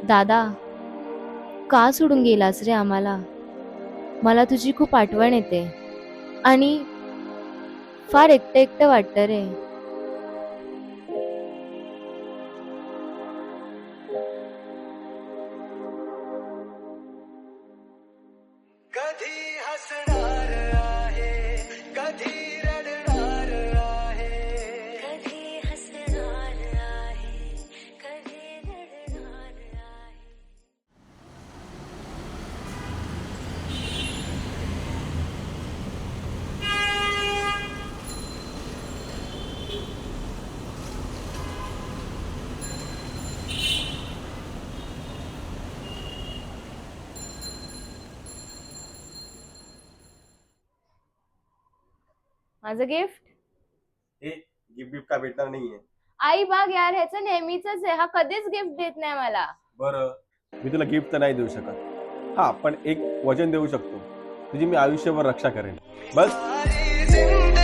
दादा, का सोडून गेलास रे आम्हाला? मला तुझी खूप आठवण येते आणि फार एकटं एकटं वाटतं रे. कधी हसणार आहे, कधी रडणार आहे, कधी हसणार आहे, कधी रडणार आहे. माझं गिफ्ट? हे गिफ्ट बिफ्ट का भेटणार नाहीये. आई बघ यार, ह्याचं नेहमीच आहे. हा कधीच गिफ्ट देत नाही मला. बरं, मी तुला गिफ्ट तर नाही देऊ शकत. हा, पण एक वचन देऊ शकतो, तुझी मी आयुष्यभर रक्षा करेन. बस. सारी जिंदगी